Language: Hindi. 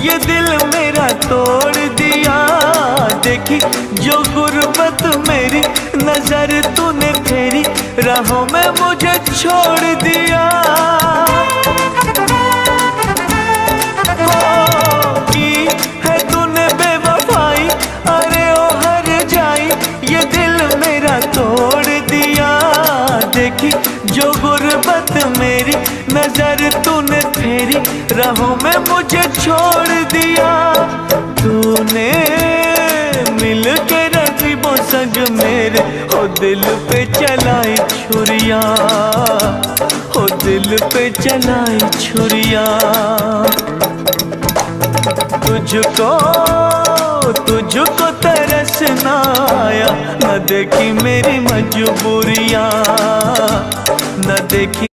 ये दिल मेरा तोड़ दिया। देखी जो गुर्बत मेरी, नजर तूने फेरी, राहों में मुझे छोड़ दिया। की है तूने बेवफाई, अरे ओ हर जाई, ये दिल मेरा तोड़ दिया। देखी जो गुर्बत मेरी, नजर तूने फेरी, राहों में मुझे छोड़ दिया। तूने मिल के रकीबों संग मेरे, हो दिल पे चलाई छुरियां, हो दिल पे चलाई छुरियां। तुझको तुझको तरस ना आया, न देखी मेरी मजबूरियां, न देखी